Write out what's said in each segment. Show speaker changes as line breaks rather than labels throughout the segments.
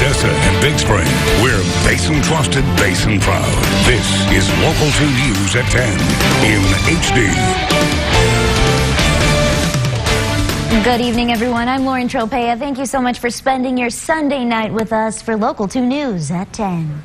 Odessa and Big Spring. We're Basin trusted, Basin proud. This is Local 2 News at 10 in HD.
Good evening, everyone. I'm Lauren Tropea. Thank you so much for spending your Sunday night with us for Local 2 News at 10.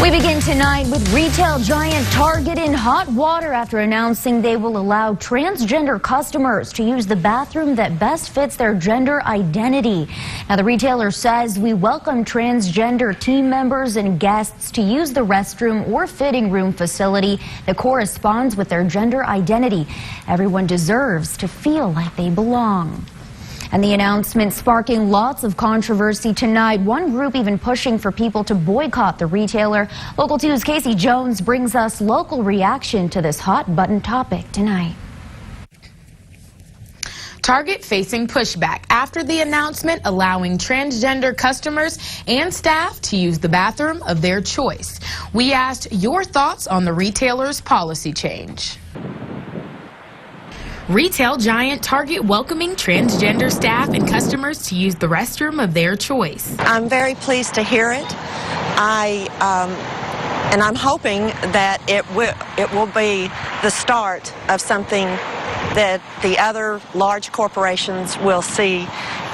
We begin tonight with retail giant Target in hot water after announcing they will allow transgender customers to use the bathroom that best fits their gender identity. Now, the retailer says we welcome transgender team members and guests to use the restroom or fitting room facility that corresponds with their gender identity. Everyone deserves to feel like they belong. And the announcement sparking lots of controversy tonight. One group even pushing for people to boycott the retailer. Local 2's Casey Jones brings us local reaction to this hot button topic tonight.
Target facing pushback after the announcement allowing transgender customers and staff to use the bathroom of their choice. We asked your thoughts on the retailer's policy change. Retail giant Target welcoming transgender staff and customers to use the restroom of their choice.
I'm very pleased to hear it. And I'm hoping that it will be the start of something that the other large corporations will see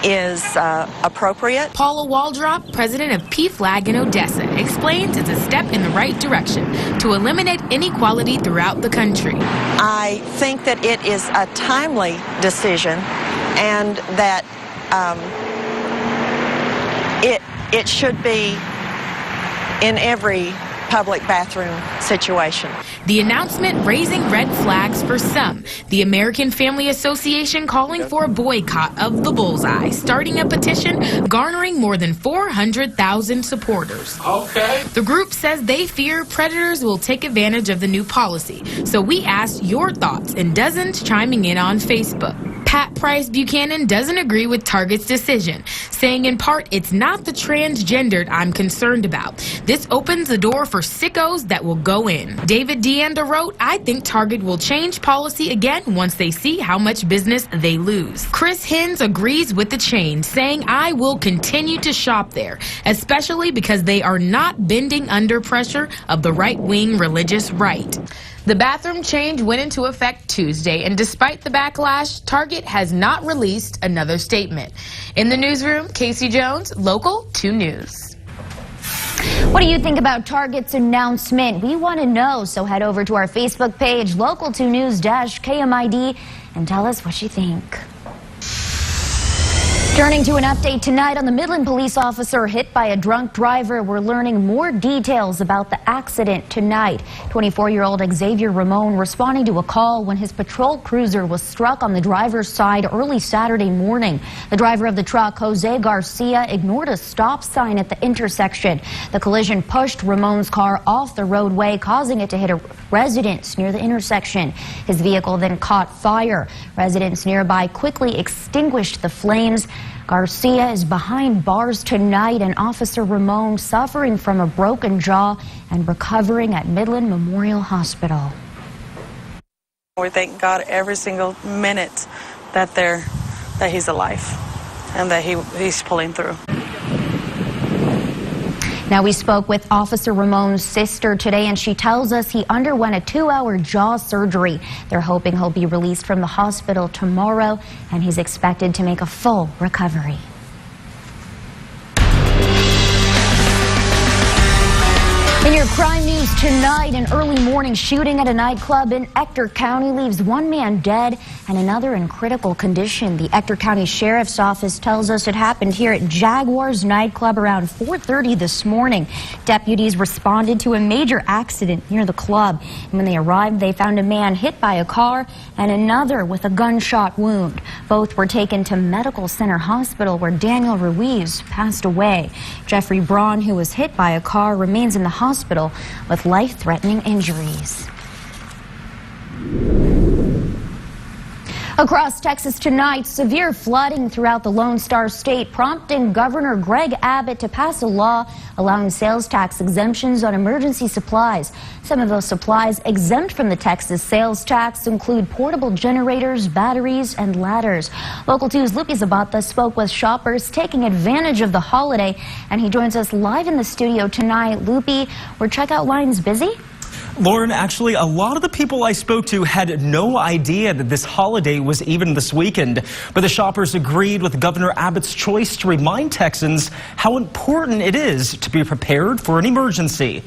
is appropriate.
Paula Waldrop, president of PFLAG in Odessa, explains it's a step in the right direction to eliminate inequality throughout the country.
I think that it is a timely decision and that it should be in every public bathroom situation.
The announcement raising red flags for some. The American Family Association calling for a boycott of the bullseye, starting a petition garnering more than 400,000 supporters.
Okay.
The group says they fear predators will take advantage of the new policy. So we asked your thoughts and dozens chiming in on Facebook. Pat Price Buchanan doesn't agree with Target's decision, saying in part it's not the transgendered I'm concerned about. This opens the door for sickos that will go in. David DeAnda wrote, I think Target will change policy again once they see how much business they lose. Chris Hins agrees with the chain, saying I will continue to shop there, especially because they are not bending under pressure of the right-wing religious right. The bathroom change went into effect Tuesday, and despite the backlash, Target has not released another statement. In the newsroom, Casey Jones, Local 2 News.
What do you think about Target's announcement? We want to know, so head over to our Facebook page, Local 2 News-KMID, and tell us what you think. Turning to an update tonight on the Midland police officer hit by a drunk driver. We're learning more details about the accident tonight. 24-year-old Xavier Ramon responding to a call when his patrol cruiser was struck on the driver's side early Saturday morning. The driver of the truck, Jose Garcia, ignored a stop sign at the intersection. The collision pushed Ramon's car off the roadway, causing it to hit a residence near the intersection. His vehicle then caught fire. Residents nearby quickly extinguished the flames. Garcia is behind bars tonight, and Officer Ramon suffering from a broken jaw and recovering at Midland Memorial Hospital.
We thank God every single minute that he's alive and that he's pulling through.
Now, we spoke with Officer Ramon's sister today, and she tells us he underwent a 2-hour jaw surgery. They're hoping he'll be released from the hospital tomorrow, and he's expected to make a full recovery. In your crime news tonight, an early morning shooting at a nightclub in Ector County leaves one man dead and another in critical condition. The Ector County Sheriff's Office tells us it happened here at Jaguar's nightclub around 4:30 this morning. Deputies responded to a major accident near the club. And when they arrived, they found a man hit by a car and another with a gunshot wound. Both were taken to Medical Center Hospital, where Daniel Ruiz passed away. Jeffrey Braun, who was hit by a car, remains in the hospital with life-threatening injuries. Across Texas tonight, severe flooding throughout the Lone Star State, prompting Governor Greg Abbott to pass a law allowing sales tax exemptions on emergency supplies. Some of those supplies exempt from the Texas sales tax include portable generators, batteries, and ladders. Local 2's Lupi Zapata spoke with shoppers taking advantage of the holiday, and he joins us live in the studio tonight. Lupi, were checkout lines busy?
Lauren, actually, a lot of the people I spoke to had no idea that this holiday was even this weekend. But the shoppers agreed with Governor Abbott's choice to remind Texans how important it is to be prepared for an emergency.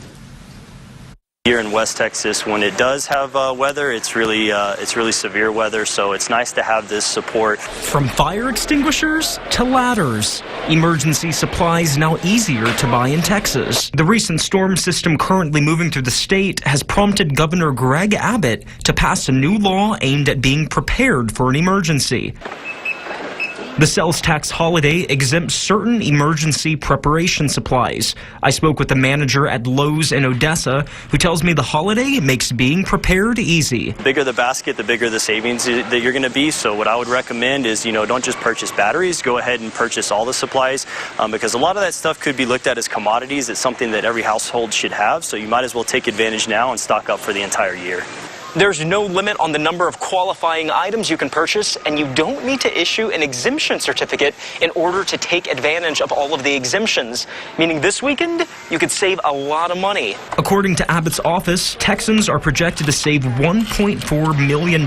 Here in West Texas, when it does have weather, it's really severe weather, so it's nice to have this support.
From fire extinguishers to ladders, emergency supplies now easier to buy in Texas. The recent storm system currently moving through the state has prompted Governor Greg Abbott to pass a new law aimed at being prepared for an emergency. The sales tax holiday exempts certain emergency preparation supplies. I spoke with the manager at Lowe's in Odessa, who tells me the holiday makes being prepared easy.
The bigger the basket, the bigger the savings that you're going to be. So what I would recommend is, don't just purchase batteries. Go ahead and purchase all the supplies because a lot of that stuff could be looked at as commodities. It's something that every household should have. So you might as well take advantage now and stock up for the entire year.
There's no limit on the number of qualifying items you can purchase, and you don't need to issue an exemption certificate in order to take advantage of all of the exemptions, meaning this weekend you could save a lot of money. According to Abbott's office, Texans are projected to save $1.4 million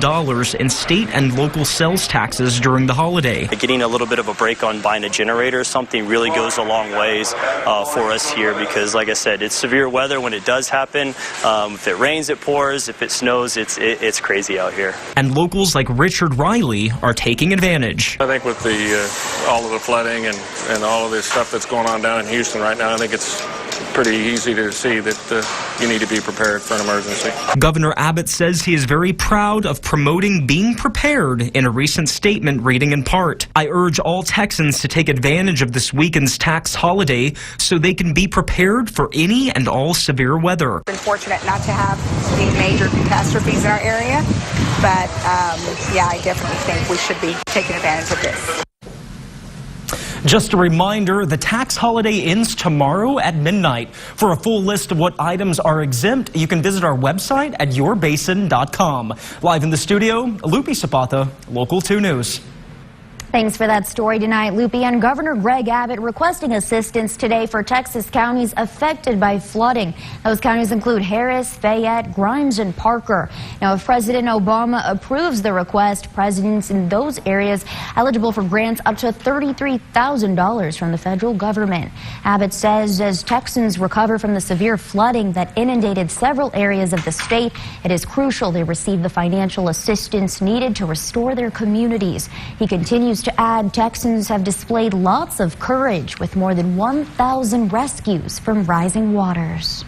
in state and local sales taxes during the holiday.
Getting a little bit of a break on buying a generator or something really goes a long ways for us here because, like I said, it's severe weather when it does happen. If it rains, it pours. If it snows, it's crazy out here.
And locals like Richard Riley are taking advantage.
I think with all of the flooding and all of this stuff that's going on down in Houston right now, I think it's pretty easy to see that you need to be prepared for an emergency.
Governor Abbott says he is very proud of promoting being prepared in a recent statement reading in part, "I urge all Texans to take advantage of this weekend's tax holiday so they can be prepared for any and all severe weather."
Been fortunate not to have any major catastrophes in our area, but yeah, I definitely think we should be taking advantage of this.
Just a reminder, the tax holiday ends tomorrow at midnight. For a full list of what items are exempt, you can visit our website at yourbasin.com. Live in the studio, Lupi Zapata, Local 2 News.
Thanks for that story tonight, Lupi. And Governor Greg Abbott requesting assistance today for Texas counties affected by flooding. Those counties include Harris, Fayette, Grimes, and Parker. Now, if President Obama approves the request, presidents in those areas eligible for grants up to $33,000 from the federal government. Abbott says as Texans recover from the severe flooding that inundated several areas of the state, it is crucial they receive the financial assistance needed to restore their communities. He continues to add Texans have displayed lots of courage with more than 1,000 rescues from rising waters.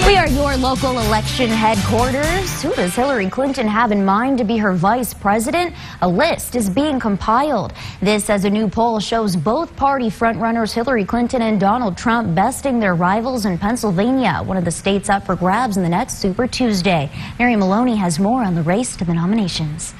We are your local election headquarters. Who does Hillary Clinton have in mind to be her vice president? A list is being compiled. This as a new poll shows both party frontrunners Hillary Clinton and Donald Trump besting their rivals in Pennsylvania, one of the states up for grabs in the next Super Tuesday. Mary Maloney has more on the race to the nominations.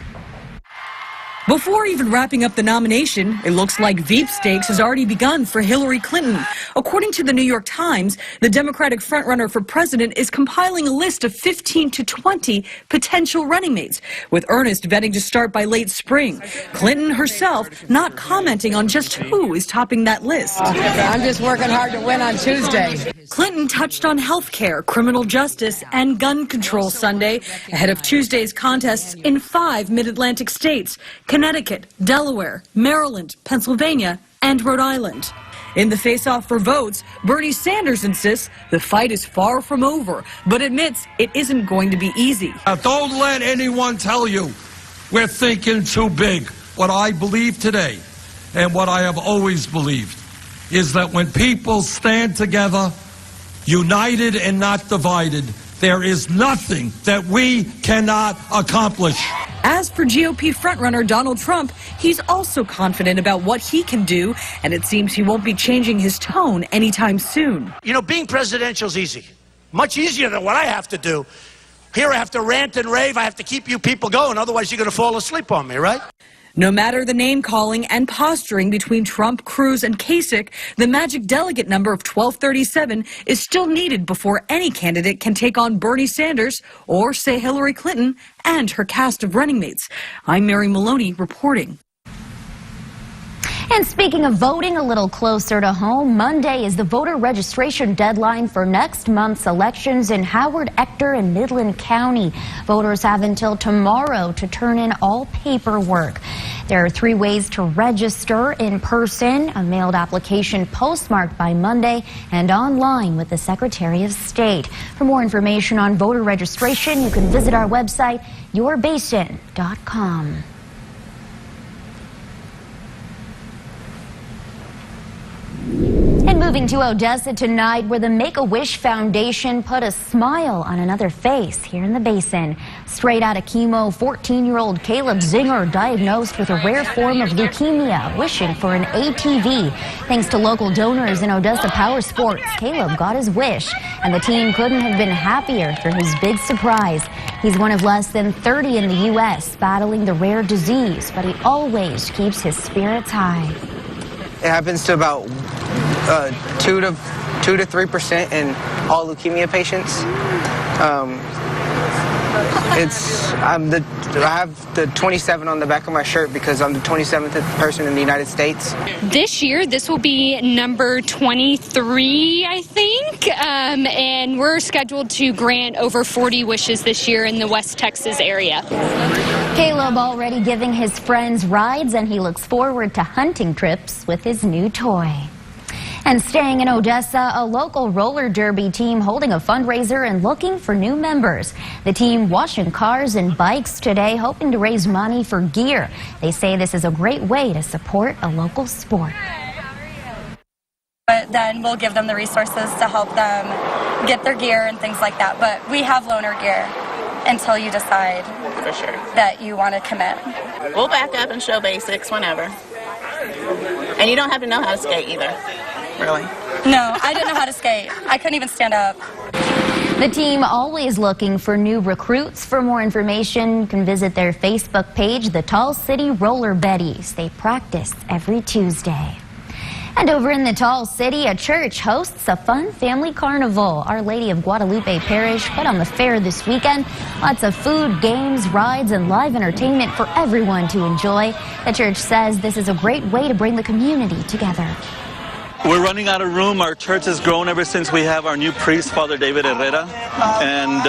Before even wrapping up the nomination, it looks like Veep stakes has already begun for Hillary Clinton. According to the New York Times, the Democratic frontrunner for president is compiling a list of 15 to 20 potential running mates, with earnest vetting to start by late spring. Clinton herself not commenting on just who is topping that list.
I'm just working hard to win on Tuesday.
Clinton touched on health care, criminal justice, and gun control Sunday, ahead of Tuesday's contests in 5 mid-Atlantic states: Connecticut, Delaware, Maryland, Pennsylvania, and Rhode Island. In the face-off for votes, Bernie Sanders insists the fight is far from over, but admits it isn't going to be easy.
Don't let anyone tell you we're thinking too big. What I believe today, and what I have always believed, is that when people stand together, united and not divided, there is nothing that we cannot accomplish.
As for GOP frontrunner Donald Trump, he's also confident about what he can do, and it seems he won't be changing his tone anytime soon.
Being presidential is easy. Much easier than what I have to do. Here I have to rant and rave. I have to keep you people going. Otherwise, you're going to fall asleep on me, right?
No matter the name-calling and posturing between Trump, Cruz, and Kasich, the magic delegate number of 1237 is still needed before any candidate can take on Bernie Sanders or, say, Hillary Clinton and her cast of running mates. I'm Mary Maloney reporting.
And speaking of voting a little closer to home, Monday is the voter registration deadline for next month's elections in Howard, Ector, and Midland County. Voters have until tomorrow to turn in all paperwork. There are 3 ways to register: in person, a mailed application postmarked by Monday, and online with the Secretary of State. For more information on voter registration, you can visit our website, yourbasin.com. And moving to Odessa tonight, where the Make-A-Wish Foundation put a smile on another face here in the Basin. Straight out of chemo, 14-year-old Caleb Zinger diagnosed with a rare form of leukemia, wishing for an ATV. Thanks to local donors in Odessa Power Sports, Caleb got his wish, and the team couldn't have been happier for his big surprise. He's one of less than 30 in the U.S. battling the rare disease, but he always keeps his spirits high.
It happens to about 2 to 3% in all leukemia patients. I have the 27 on the back of my shirt because I'm the 27th person in the United States.
This year, this will be number 23, I think, and we're scheduled to grant over 40 wishes this year in the West Texas area.
Caleb already giving his friends rides, and he looks forward to hunting trips with his new toy. And staying in Odessa, a local roller derby team holding a fundraiser and looking for new members. The team washing cars and bikes today, hoping to raise money for gear. They say this is a great way to support a local sport.
But then we'll give them the resources to help them get their gear and things like that. But we have loaner gear until you decide
for sure
that you want to commit.
We'll back up and show basics whenever. And you don't have to know how to skate either. Really?
No, I didn't know how to skate. I couldn't even stand up.
The team always looking for new recruits. For more information, you can visit their Facebook page, the Tall City Roller Betties. They practice every Tuesday. And over in the Tall City, a church hosts a fun family carnival. Our Lady of Guadalupe Parish put on the fair this weekend. Lots of food, games, rides, and live entertainment for everyone to enjoy. The church says this is a great way to bring the community together.
We're running out of room. Our church has grown ever since we have our new priest, Father David Herrera. And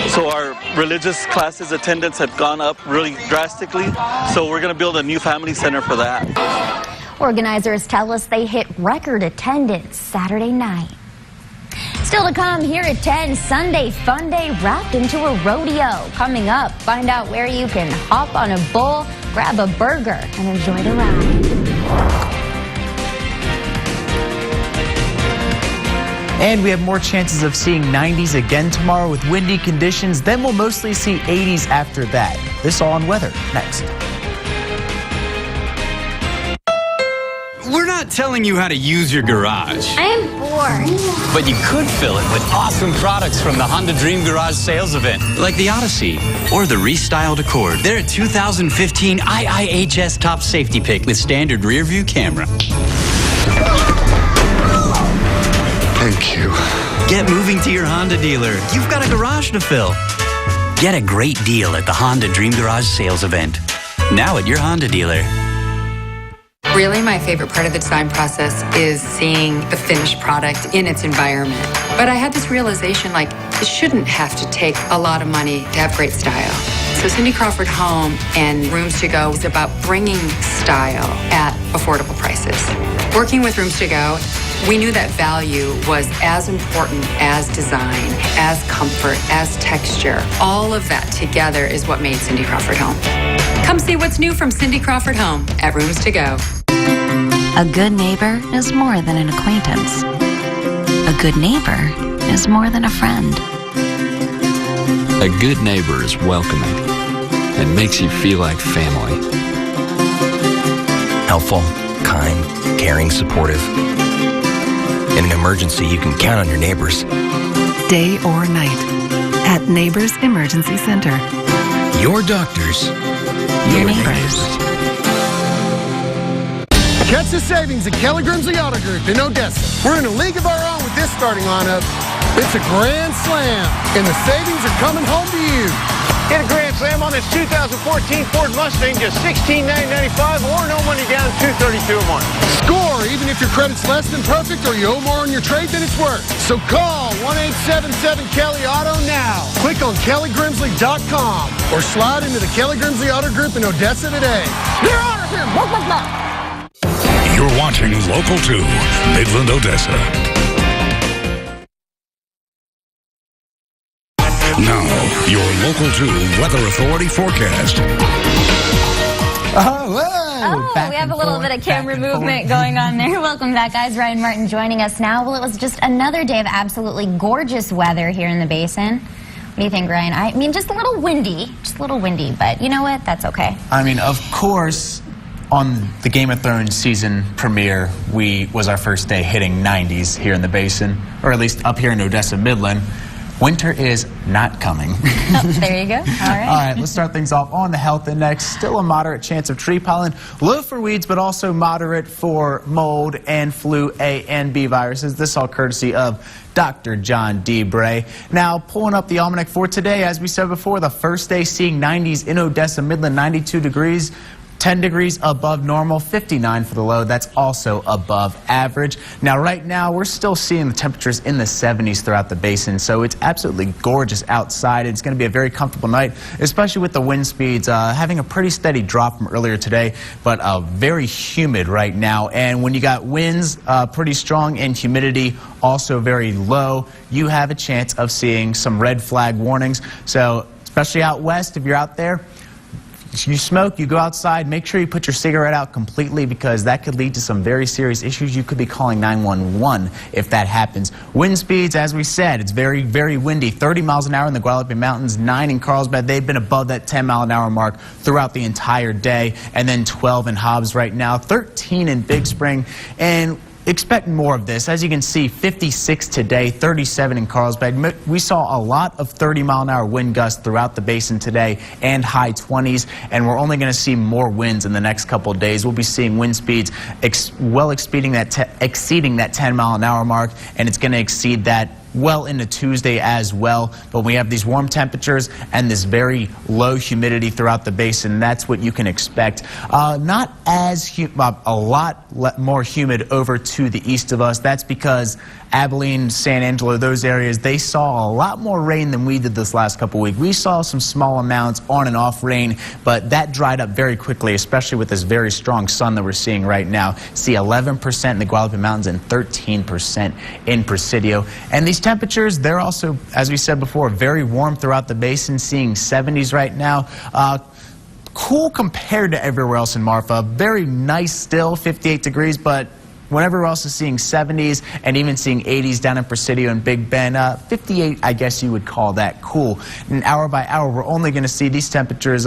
so our religious classes attendance have gone up really drastically. So we're going to build a new family center for that.
Organizers tell us they hit record attendance Saturday night. Still to come here at 10, Sunday Fun Day wrapped into a rodeo. Coming up, find out where you can hop on a bull, grab a burger, and enjoy the ride.
And we have more chances of seeing 90s again tomorrow with windy conditions. Then we'll mostly see 80s after that. This all on weather next.
We're not telling you how to use your garage.
I am bored.
But you could fill it with awesome products from the Honda Dream Garage sales event, like the Odyssey or the Restyled Accord. They're a 2015 IIHS top safety pick with standard rear view camera.
Thank you.
Get moving to your Honda dealer. You've got a garage to fill. Get a great deal at the Honda Dream Garage sales event. Now at your Honda dealer.
Really, my favorite part of the design process is seeing the finished product in its environment. But I had this realization, like, it shouldn't have to take a lot of money to have great style. So Cindy Crawford Home and Rooms to Go is about bringing style at affordable prices. Working with Rooms to Go, we knew that value was as important as design, as comfort, as texture. All of that together is what made Cindy Crawford Home. Come see what's new from Cindy Crawford Home at Rooms to Go.
A good neighbor is more than an acquaintance. A good neighbor is more than a friend.
A good neighbor is welcoming and makes you feel like family.
Helpful, kind, caring, supportive. In an emergency, you can count on your neighbors.
Day or night,
at Neighbors Emergency Center.
Your doctors,
your neighbors.
Catch the savings at Kelly Grimsley Auto Group in Odessa. We're in a league of our own with this starting lineup. It's a grand slam, and the savings are coming home to you.
Get a grand slam on this 2014 Ford Mustang, just $16,995 or no money down, $232 a month.
Score even if your credit's less than perfect or you owe more on your trade than it's worth. So call 1-877-KELLY-AUTO now. Click on kellygrimsley.com or slide into the Kelly Grimsley Auto Group in Odessa today. Your order here. Blah, blah, blah.
You're watching Local 2, Midland, Odessa. Now, your Local 2 Weather Authority forecast.
We have a little bit of camera movement going on there. Welcome back, guys. Ryan Martin joining us now. Well, it was just another day of absolutely gorgeous weather here in the basin. What do you think, Ryan? I mean, just a little windy, but you know what? That's okay.
I mean, of course, on the Game of Thrones season premiere, was our first day hitting 90s here in the basin, or at least up here in Odessa, Midland. Winter is not coming.
Oh, there you go. All right.
All right, let's start things off on the health index. Still a moderate chance of tree pollen. Low for weeds, but also moderate for mold and flu A and B viruses. This all courtesy of Dr. John D. Bray. Now, pulling up the almanac for today, as we said before, the first day seeing 90s in Odessa, Midland, 92 degrees. 10 degrees above normal, 59 for the low. That's also above average. Now, right now, we're still seeing the temperatures in the 70s throughout the basin, so it's absolutely gorgeous outside. It's going to be a very comfortable night, especially with the wind speeds having a pretty steady drop from earlier today, but very humid right now. And when you got winds pretty strong and humidity also very low, you have a chance of seeing some red flag warnings. So, especially out west, if you're out there, you smoke, you go outside, make sure you put your cigarette out completely because that could lead to some very serious issues. You could be calling 911 if that happens. Wind speeds, as we said, it's very, very windy. 30 miles an hour in the Guadalupe Mountains, 9 in Carlsbad. They've been above that 10-mile-an-hour mark throughout the entire day, and then 12 in Hobbs right now, 13 in Big Spring, and expect more of this. As you can see, 56 today, 37 in Carlsbad. We saw a lot of 30-mile-an-hour wind gusts throughout the basin today and high 20s, and we're only going to see more winds in the next couple of days. We'll be seeing wind speeds exceeding that 10-mile-an-hour mark, and it's going to exceed that well into Tuesday as well. But we have these warm temperatures and this very low humidity throughout the basin. That's what you can expect. Not as a lot more humid over to the east of us. That's because Abilene, San Angelo, those areas, they saw a lot more rain than we did this last couple weeks. We saw some small amounts on and off rain, but that dried up very quickly, especially with this very strong sun that we're seeing right now. See 11% in the Guadalupe Mountains and 13% in Presidio. And these temperatures, they're also, as we said before, very warm throughout the basin, seeing 70s right now. Cool compared to everywhere else in Marfa. Very nice still, 58 degrees, but when everywhere else is seeing 70s and even seeing 80s down in Presidio and Big Bend, 58, I guess you would call that cool. And hour by hour, we're only going to see these temperatures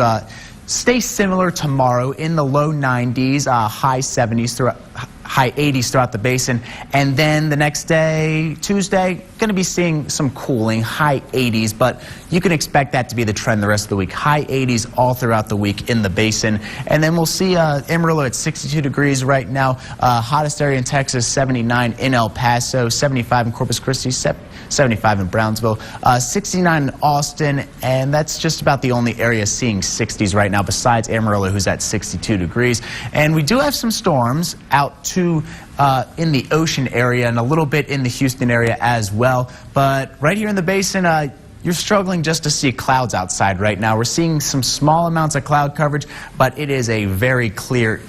stay similar tomorrow in the low 90s, high 70s throughout. High 80s throughout the basin, and then the next day, Tuesday, going to be seeing some cooling, high 80s, but you can expect that to be the trend the rest of the week. High 80s all throughout the week in the basin, and then we'll see Amarillo at 62 degrees right now, hottest area in Texas, 79 in El Paso, 75 in Corpus Christi, 75 in Brownsville, 69 in Austin, and that's just about the only area seeing 60s right now besides Amarillo, who's at 62 degrees. And we do have some storms out to in the ocean area and a little bit in the Houston area as well. But right here in the basin, you're struggling just to see clouds outside right now. We're seeing some small amounts of cloud coverage, but it is a very clear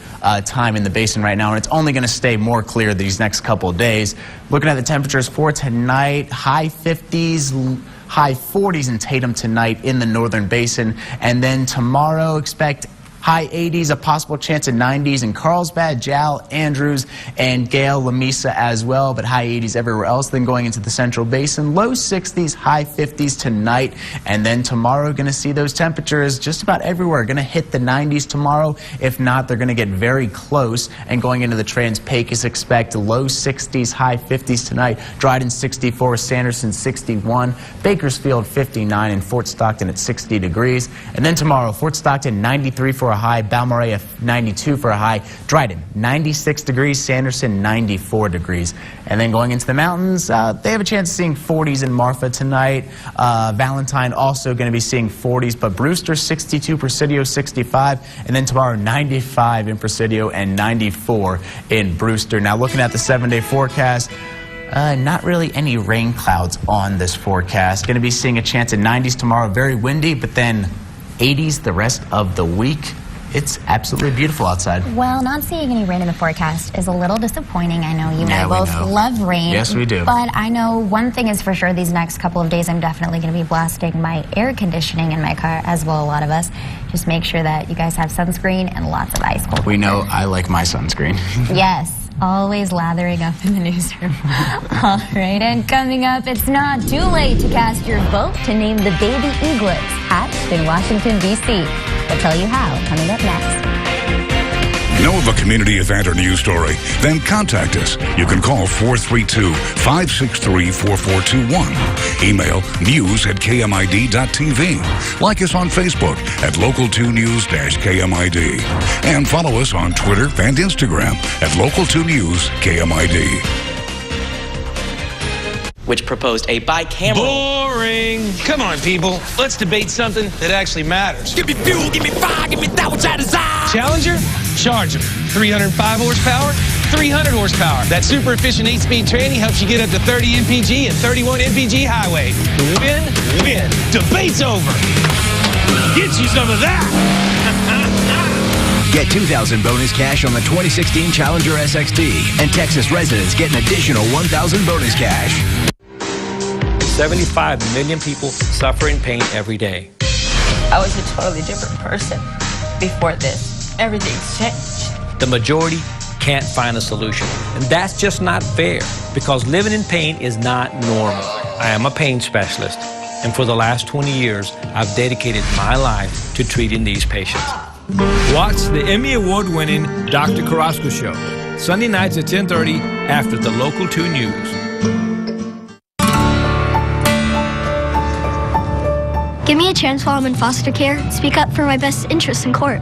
time in the basin right now, and it's only going to stay more clear these next couple of days. Looking at the temperatures for tonight, high 50s, high 40s in Tatum tonight in the northern basin, and then tomorrow expect high 80s, a possible chance of 90s in Carlsbad, Jal, Andrews, and Gale, Lamesa as well, but high 80s everywhere else. Then going into the Central Basin, low 60s, high 50s tonight, and then tomorrow going to see those temperatures just about everywhere. Going to hit the 90s tomorrow. If not, they're going to get very close, and going into the Trans-Pecos, expect low 60s, high 50s tonight. Dryden 64, Sanderson 61, Bakersfield 59, and Fort Stockton at 60 degrees. And then tomorrow, Fort Stockton 93 for a high, Balmorhea 92 for a high, Dryden 96 degrees, Sanderson 94 degrees. And then going into the mountains, they have a chance of seeing 40s in Marfa tonight. Valentine also going to be seeing 40s, but Brewster 62, Presidio 65, and then tomorrow 95 in Presidio and 94 in Brewster. Now looking at the 7-day forecast, not really any rain clouds on this forecast. Going to be seeing a chance of 90s tomorrow, very windy, but then 80s the rest of the week. It's absolutely beautiful outside.
Well, not seeing any rain in the forecast is a little disappointing. I know you and I both love rain.
Yes, we do.
But I know one thing is for sure, these next couple of days I'm definitely going to be blasting my air conditioning in my car, as will a lot of us. Just make sure that you guys have sunscreen and lots of ice cold.
We know I like my sunscreen.
Yes. Always lathering up in the newsroom. All right, and coming up, it's not too late to cast your vote to name the baby eaglets hatched in Washington, D.C. We'll tell you how coming up next.
Know of a community event or news story? Then contact us. You can call 432-563-4421. Email news@kmid.tv. Like us on Facebook at Local2News-KMID. And follow us on Twitter and Instagram at Local2News-KMID.
Which proposed a bicameral...
Boring! Come on, people. Let's debate something that actually matters. Give me fuel, give me fire, give me that which I desire! Challenger? Charge 'em. 305 horsepower, 300 horsepower. That super efficient 8-speed tranny helps you get up to 30 mpg and 31 mpg highway. Win, win. Debate's over. Get you some of that!
Get $2,000 bonus cash on the 2016 Challenger SXT, and Texas residents get an additional $1,000 bonus cash.
75 million people suffer in pain every day.
I was a totally different person before this. Everything's changed.
The majority can't find a solution, and that's just not fair, because living in pain is not normal. I am a pain specialist, and for the last 20 years, I've dedicated my life to treating these patients. Watch the Emmy Award-winning Dr. Carrasco Show, Sunday nights at 10:30 after the Local 2 News.
Give me a chance while I'm in foster care. Speak up for my best interests in court.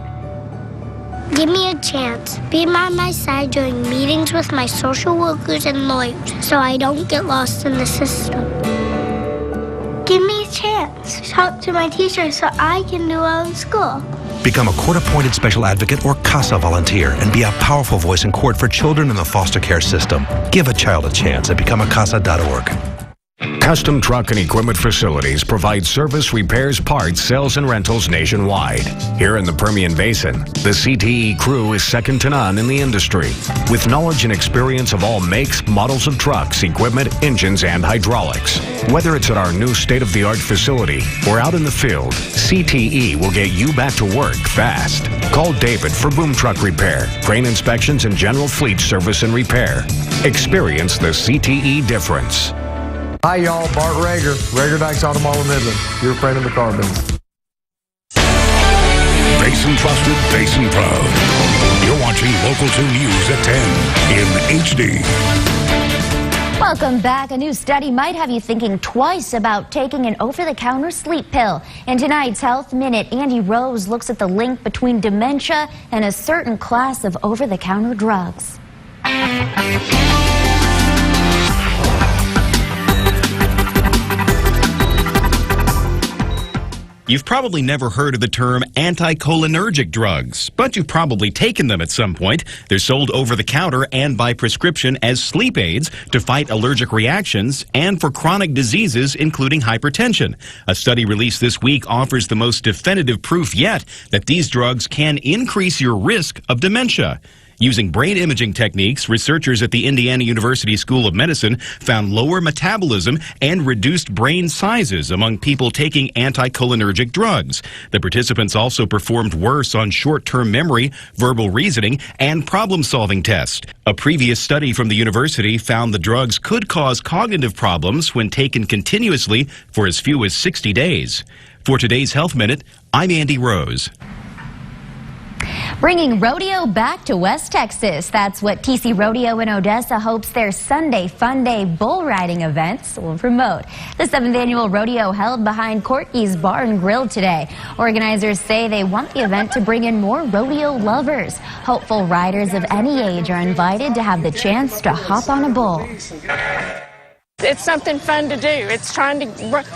Give me a chance. Be by my side during meetings with my social workers and lawyers so I don't get lost in the system. Give me a chance. Talk to my teacher so I can do well in school.
Become a court-appointed special advocate or CASA volunteer and be a powerful voice in court for children in the foster care system. Give a child a chance at becomeacasa.org.
Custom Truck and Equipment Facilities provide service, repairs, parts, sales, and rentals nationwide. Here in the Permian Basin, the CTE crew is second to none in the industry. With knowledge and experience of all makes, models of trucks, equipment, engines, and hydraulics. Whether it's at our new state-of-the-art facility or out in the field, CTE will get you back to work fast. Call David for boom truck repair, crane inspections, and general fleet service and repair. Experience the CTE difference.
Hi, y'all. Bart Rager, Rager Dykes Automotive Midland, your friend of the carbons.
Basin trusted, Basin proud. You're watching Local 2 News at 10 in HD.
Welcome back. A new study might have you thinking twice about taking an over-the-counter sleep pill. In tonight's Health Minute, Andy Rose looks at the link between dementia and a certain class of over-the-counter drugs.
You've probably never heard of the term anticholinergic drugs, but you've probably taken them at some point. They're sold over the counter and by prescription as sleep aids to fight allergic reactions and for chronic diseases, including hypertension. A study released this week offers the most definitive proof yet that these drugs can increase your risk of dementia. Using brain imaging techniques, researchers at the Indiana University School of Medicine found lower metabolism and reduced brain sizes among people taking anticholinergic drugs. The participants also performed worse on short-term memory, verbal reasoning, and problem-solving tests. A previous study from the university found the drugs could cause cognitive problems when taken continuously for as few as 60 days. For today's Health Minute, I'm Andy Rose.
Bringing rodeo back to West Texas. That's what TC Rodeo in Odessa hopes their Sunday Fun Day bull riding events will promote. The 7th annual rodeo held behind Corky's Bar and Grill today. Organizers say they want the event to bring in more rodeo lovers. Hopeful riders of any age are invited to have the chance to hop on a bull.
It's something fun to do.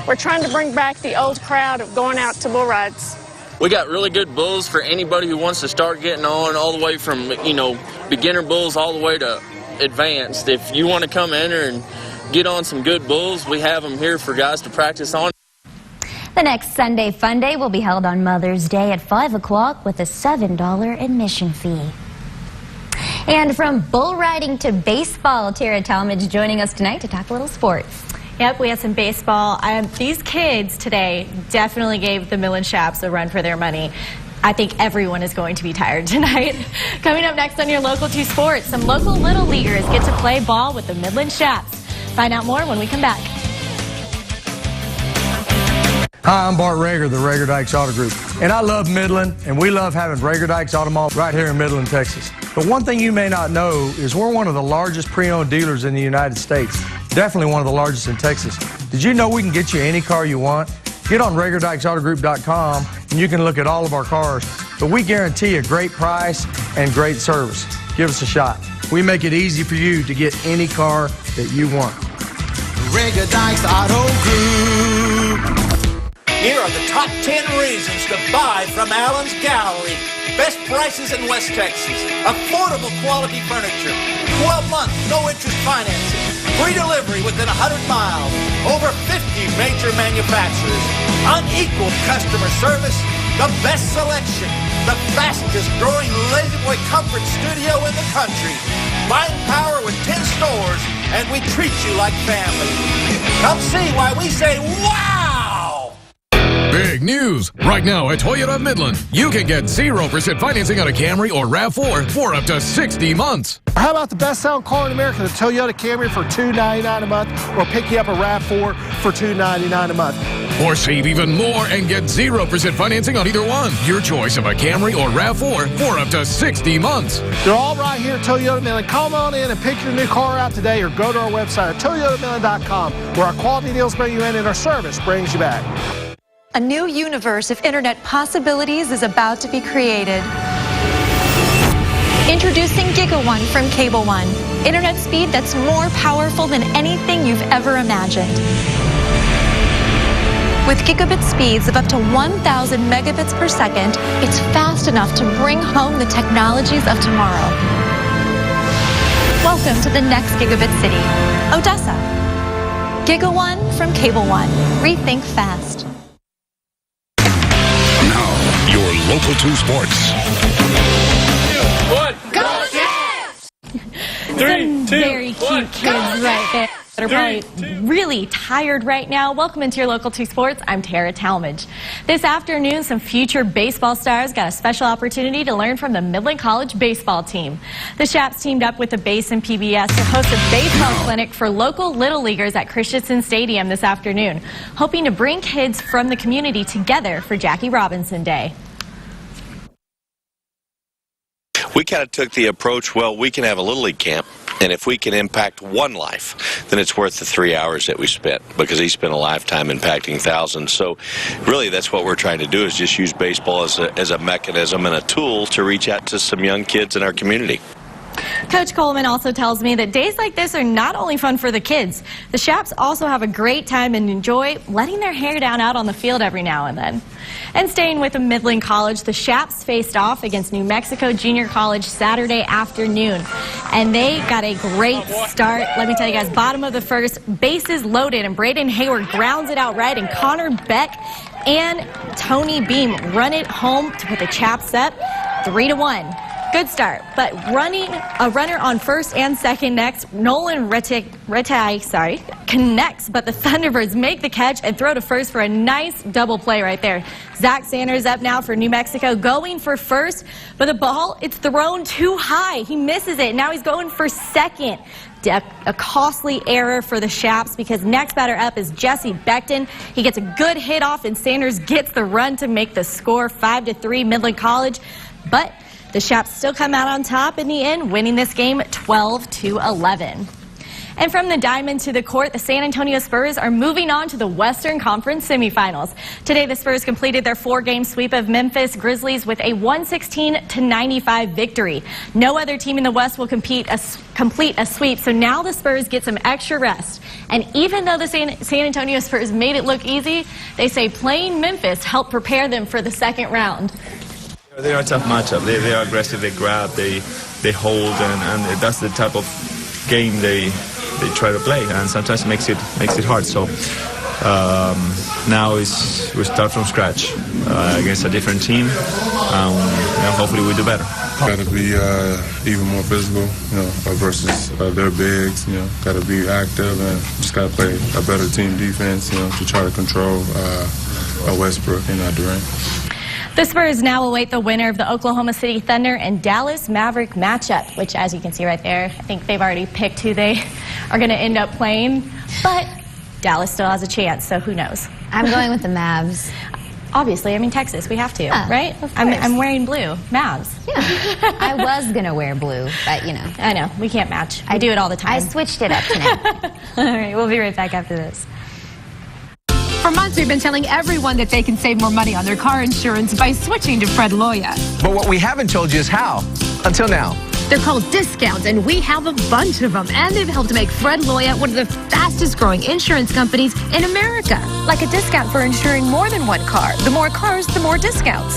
We're trying to bring back the old crowd of going out to bull rides.
We got really good bulls for anybody who wants to start getting on, all the way from, beginner bulls all the way to advanced. If you want to come enter and get on some good bulls, we have them here for guys to practice on.
The next Sunday Fun Day will be held on Mother's Day at 5 o'clock with a $7 admission fee. And from bull riding to baseball, Tara Talmadge joining us tonight to talk a little sports.
Yep, we had some baseball. These kids today definitely gave the Midland Shaps a run for their money. I think everyone is going to be tired tonight. Coming up next on your Local 2 Sports, some local Little Leaguers get to play ball with the Midland Shaps. Find out more when we come back.
Hi, I'm Bart Rager, the Rager Dykes Auto Group. And I love Midland, and we love having Rager Dykes Auto Mall right here in Midland, Texas. But one thing you may not know is we're one of the largest pre-owned dealers in the United States. Definitely one of the largest in Texas. Did you know we can get you any car you want? Get on RagerDykesAutoGroup.com and you can look at all of our cars. But we guarantee a great price and great service. Give us a shot. We make it easy for you to get any car that you want.
Rager Dykes Auto Group. Here are the top 10 reasons to buy from Allen's Gallery. Best prices in West Texas. Affordable quality furniture. 12-month, no-interest financing. Free delivery within 100 miles. Over 50 major manufacturers. Unequaled customer service. The best selection. The fastest growing La-Z-Boy comfort studio in the country. Buying power with 10 stores, and we treat you like family. Come see why we say, wow!
Big news! Right now at Toyota Midland, you can get 0% financing on a Camry or RAV4 for up to 60 months.
How about the best-selling car in America, the Toyota Camry for $299 a month, or pick you up a RAV4 for $299 a month?
Or save even more and get 0% financing on either one. Your choice of a Camry or RAV4 for up to 60 months.
They're all right here at Toyota Midland. Come on in and pick your new car out today, or go to our website at ToyotaMidland.com, where our quality deals bring you in and our service brings you back.
A new universe of internet possibilities is about to be created. Introducing GigaOne from Cable One. Internet speed that's more powerful than anything you've ever imagined. With gigabit speeds of up to 1,000 megabits per second, it's fast enough to bring home the technologies of tomorrow. Welcome to the next gigabit city, Odessa. GigaOne from Cable One. Rethink fast.
Your Local 2 Sports.
Go Jazz! Some very cute kids right there that are probably really tired right now. Welcome into your Local 2 Sports. I'm Tara Talmadge. This afternoon, some future baseball stars got a special opportunity to learn from the Midland College baseball team. The Shaps teamed up with the Basin PBS to host a baseball clinic for local Little Leaguers at Christensen Stadium this afternoon, hoping to bring kids from the community together for Jackie Robinson Day.
We kind of took the approach, well, we can have a Little League camp, and if we can impact one life, then it's worth the 3 hours that we spent, because he spent a lifetime impacting thousands. So really that's what we're trying to do, is just use baseball as a mechanism and a tool to reach out to some young kids in our community.
Coach Coleman also tells me that days like this are not only fun for the kids. The Shaps also have a great time and enjoy letting their hair down out on the field every now and then. And staying with the Midland College, the Shaps faced off against New Mexico Junior College Saturday afternoon. And they got a great start. Let me tell you guys, bottom of the first, bases loaded, and Braden Hayward grounds it out right, and Connor Beck and Tony Beam run it home to put the Chaps up 3-1. Good start, but a runner on first and second next, Nolan Rettai, connects, but the Thunderbirds make the catch and throw to first for a nice double play right there. Zach Sanders up now for New Mexico, going for first, but the ball, it's thrown too high. He misses it. Now he's going for second. A costly error for the Shaps because next batter up is Jesse Becton. He gets a good hit off and Sanders gets the run to make the score 5-3 Midland College. But the Shaps still come out on top in the end, winning this game 12-11. And from the diamond to the court, the San Antonio Spurs are moving on to the Western Conference semifinals. Today, the Spurs completed their 4-game sweep of Memphis Grizzlies with a 116-95 victory. No other team in the West will complete a sweep, so now the Spurs get some extra rest. And even though the San Antonio Spurs made it look easy, they say playing Memphis helped prepare them for the second round.
They are a tough matchup. They are aggressive, they grab, they hold, and that's the type of game they try to play, and sometimes makes it hard. So now we start from scratch against a different team, and hopefully we do better.
Got to be even more physical, versus their bigs. Got to be active and just got to play a better team defense, to try to control Westbrook and Durant.
The Spurs now await the winner of the Oklahoma City Thunder and Dallas Maverick matchup, which, as you can see right there, I think they've already picked who they are going to end up playing. But Dallas still has a chance, so who knows?
I'm going with the Mavs.
Obviously, I mean, Texas, we have to, right? I'm wearing blue. Mavs.
Yeah. I was going to wear blue, but,
I know, we can't match. I do it all the time.
I switched it up tonight.
All right, we'll be right back after this.
For months, we've been telling everyone that they can save more money on their car insurance by switching to Fred Loya.
But what we haven't told you is how, until now.
They're called discounts, and we have a bunch of them. And they've helped make Fred Loya one of the fastest growing insurance companies in America.
Like a discount for insuring more than one car. The more cars, the more discounts.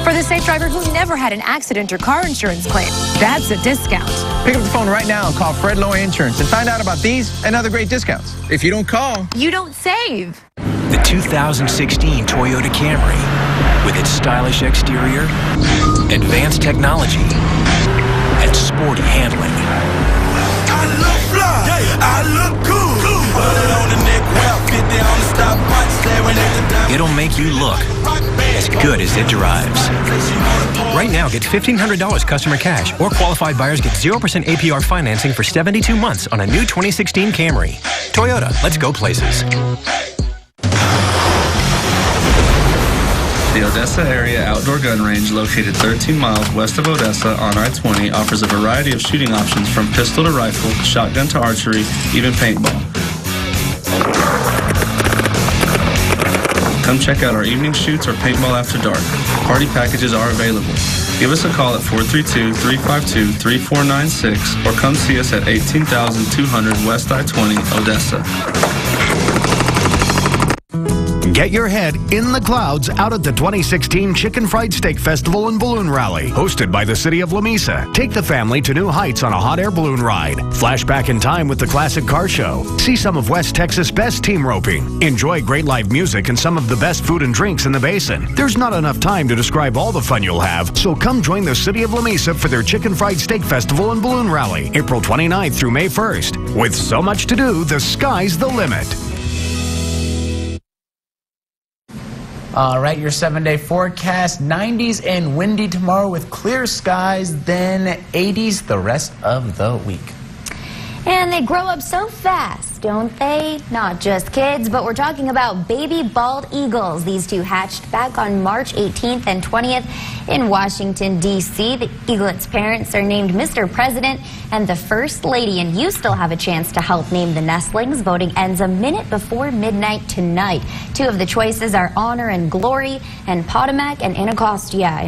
For the safe driver who never had an accident or car insurance claim, that's a discount.
Pick up the phone right now and call Fred Loya Insurance and find out about these and other great discounts. If you don't call,
you don't save.
The 2016 Toyota Camry, with its stylish exterior, advanced technology, and sporty handling.
I look fly, I look cool. Put it on the neck, well, 50 on the stopwatch, staring at the diamond.
It'll make you look as good as it drives.
Right now, get $1,500 customer cash, or qualified buyers get 0% APR financing for 72 months on a new 2016 Camry. Toyota, let's go places.
The Odessa Area Outdoor Gun Range, located 13 miles west of Odessa on I-20, offers a variety of shooting options from pistol to rifle, shotgun to archery, even paintball. Come check out our evening shoots or paintball after dark. Party packages are available. Give us a call at 432-352-3496 or come see us at 18,200 West I-20, Odessa.
Get your head in the clouds out at the 2016 Chicken Fried Steak Festival and Balloon Rally, hosted by the city of Lamesa. Take the family to new heights on a hot air balloon ride. Flash back in time with the classic car show. See some of West Texas' best team roping. Enjoy great live music and some of the best food and drinks in the basin. There's not enough time to describe all the fun you'll have, so come join the city of Lamesa for their Chicken Fried Steak Festival and Balloon Rally, April 29th through May 1st. With so much to do, the sky's the limit.
All right, your 7-day forecast, 90s and windy tomorrow with clear skies, then 80s the rest of the week.
And they grow up so fast, don't they? Not just kids, but we're talking about baby bald eagles. These two hatched back on March 18th and 20th in Washington, D.C. The eaglets' parents are named Mr. President and the First Lady, and you still have a chance to help name the nestlings. Voting ends a minute before midnight tonight. Two of the choices are Honor and Glory and Potomac and Anacostia.